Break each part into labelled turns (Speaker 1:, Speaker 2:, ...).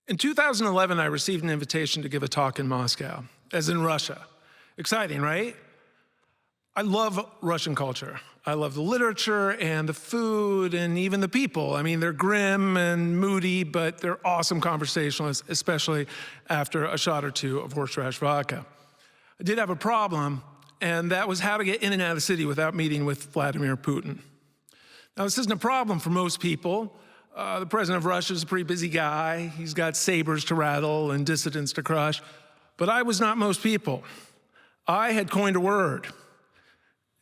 Speaker 1: In 2011, I received an invitation to give a talk in Moscow, as in Russia. Exciting, right? I love Russian culture. I love the literature and the food and even the people. I mean, they're grim and moody, but they're awesome conversationalists, especially after a shot or two of horseradish vodka. I did have a problem, and that was how to get in and out of the city without meeting with Vladimir Putin. Now, this isn't a problem for most people. The president of Russia is a pretty busy guy. He's got sabers to rattle and dissidents to crush. But I was not most people. I had coined a word.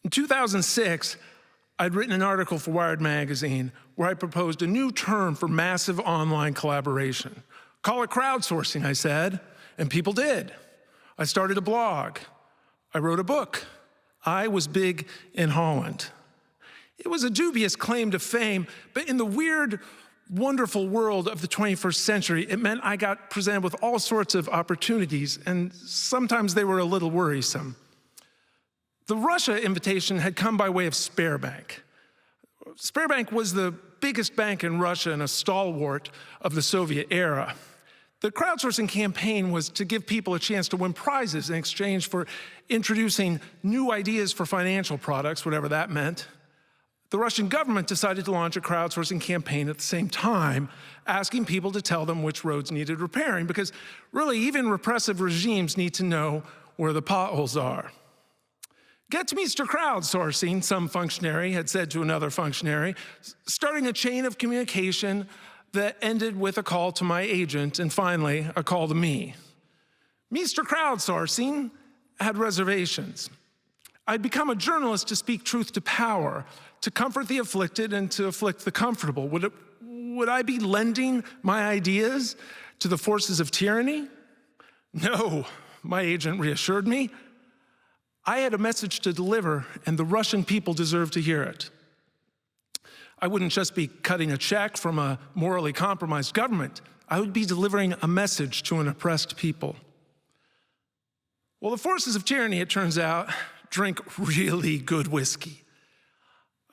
Speaker 1: In 2006, I'd written an article for Wired magazine where I proposed a new term for massive online collaboration. Call it crowdsourcing, I said, and people did. I started a blog. I wrote a book. I was big in Holland. It was a dubious claim to fame, but in the weird, wonderful world of the 21st century, it meant I got presented with all sorts of opportunities, and sometimes they were a little worrisome. The Russia invitation had come by way of Sberbank. Sberbank was the biggest bank in Russia and a stalwart of the Soviet era. The crowdsourcing campaign was to give people a chance to win prizes in exchange for introducing new ideas for financial products, whatever that meant. The Russian government decided to launch a crowdsourcing campaign at the same time, asking people to tell them which roads needed repairing, because really, even repressive regimes need to know where the potholes are. Get to Mr. Crowdsourcing, some functionary had said to another functionary, starting a chain of communication that ended with a call to my agent and finally a call to me. Mr. Crowdsourcing had reservations. I'd become a journalist to speak truth to power, to comfort the afflicted and to afflict the comfortable. Would I be lending my ideas to the forces of tyranny? No, my agent reassured me. I had a message to deliver, and the Russian people deserve to hear it. I wouldn't just be cutting a check from a morally compromised government. I would be delivering a message to an oppressed people. Well, the forces of tyranny, it turns out, drink really good whiskey.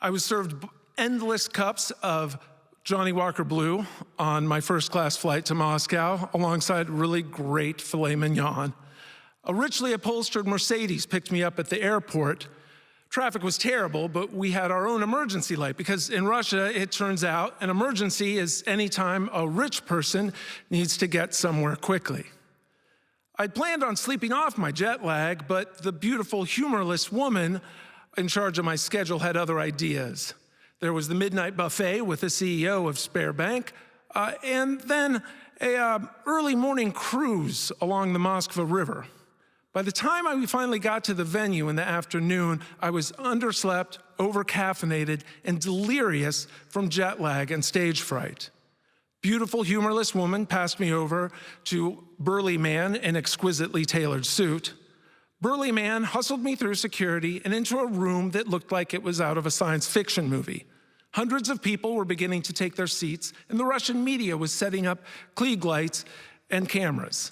Speaker 1: I was served endless cups of Johnny Walker Blue on my first-class flight to Moscow, alongside really great filet mignon. A richly upholstered Mercedes picked me up at the airport. Traffic was terrible, but we had our own emergency light, because in Russia, it turns out, an emergency is any time a rich person needs to get somewhere quickly. I'd planned on sleeping off my jet lag, but the beautiful, humorless woman in charge of my schedule had other ideas. There was the midnight buffet with the CEO of Sberbank, and then an early morning cruise along the Moskva River. By the time we finally got to the venue in the afternoon, I was underslept, overcaffeinated, and delirious from jet lag and stage fright. Beautiful, humorless woman passed me over to burly man in exquisitely tailored suit. Burly man hustled me through security and into a room that looked like it was out of a science fiction movie. Hundreds of people were beginning to take their seats, and the Russian media was setting up Klieg lights and cameras.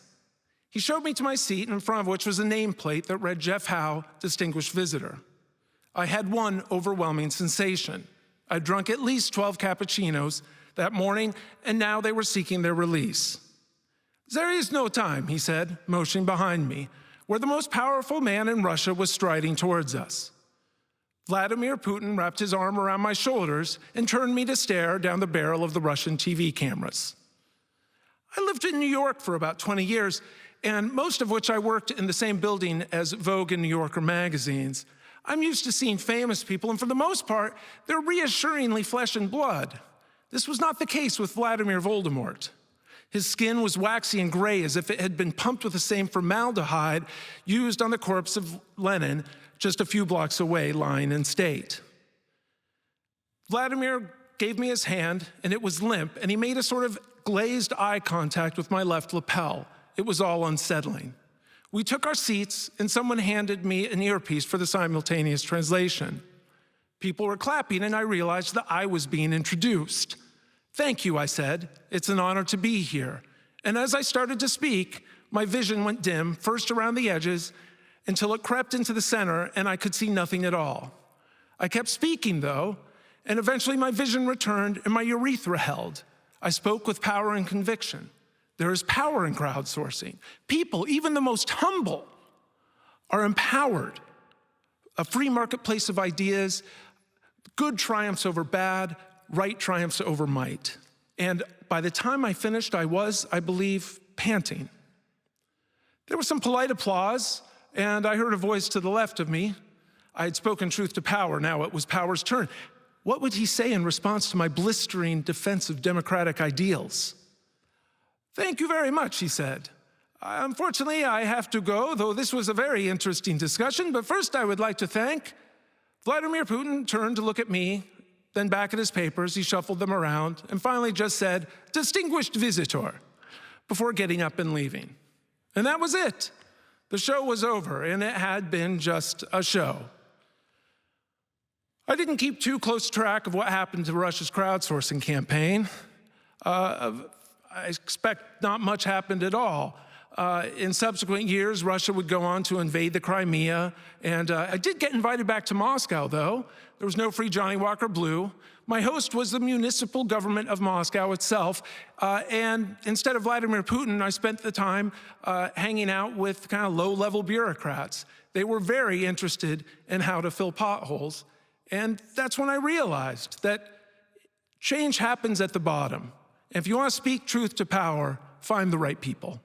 Speaker 1: He showed me to my seat, in front of which was a nameplate that read Jeff Howe, Distinguished Visitor. I had one overwhelming sensation. I'd drunk at least 12 cappuccinos that morning, and now they were seeking their release. There is no time, he said, motioning behind me, where the most powerful man in Russia was striding towards us. Vladimir Putin wrapped his arm around my shoulders and turned me to stare down the barrel of the Russian TV cameras. I lived in New York for about 20 years, and most of which I worked in the same building as Vogue and New Yorker magazines. I'm used to seeing famous people, and for the most part, they're reassuringly flesh and blood. This was not the case with Vladimir Voldemort. His skin was waxy and gray, as if it had been pumped with the same formaldehyde used on the corpse of Lenin just a few blocks away, lying in state. Vladimir gave me his hand, and it was limp, and he made a sort of glazed eye contact with my left lapel. It was all unsettling. We took our seats, and someone handed me an earpiece for the simultaneous translation. People were clapping, and I realized that I was being introduced. Thank you, I said. It's an honor to be here. And as I started to speak, my vision went dim, first around the edges, until it crept into the center, and I could see nothing at all. I kept speaking, though, and eventually my vision returned and my urethra held. I spoke with power and conviction. There is power in crowdsourcing. People, even the most humble, are empowered. A free marketplace of ideas, good triumphs over bad, right triumphs over might. And by the time I finished, I was, I believe, panting. There was some polite applause, and I heard a voice to the left of me. I had spoken truth to power. Now it was power's turn. What would he say in response to my blistering defense of democratic ideals? "Thank you very much," he said. "Unfortunately, I have to go, though this was a very interesting discussion. But first, I would like to thank..." Vladimir Putin turned to look at me, then back at his papers. He shuffled them around and finally just said, "Distinguished visitor," before getting up and leaving. And that was it. The show was over, and it had been just a show. I didn't keep too close track of what happened to Russia's crowdsourcing campaign. I expect not much happened at all. In subsequent years, Russia would go on to invade the Crimea, and I did get invited back to Moscow, though. There was no free Johnny Walker Blue. My host was the municipal government of Moscow itself, and instead of Vladimir Putin, I spent the time hanging out with kind of low-level bureaucrats. They were very interested in how to fill potholes, and that's when I realized that change happens at the bottom. If you want to speak truth to power, find the right people.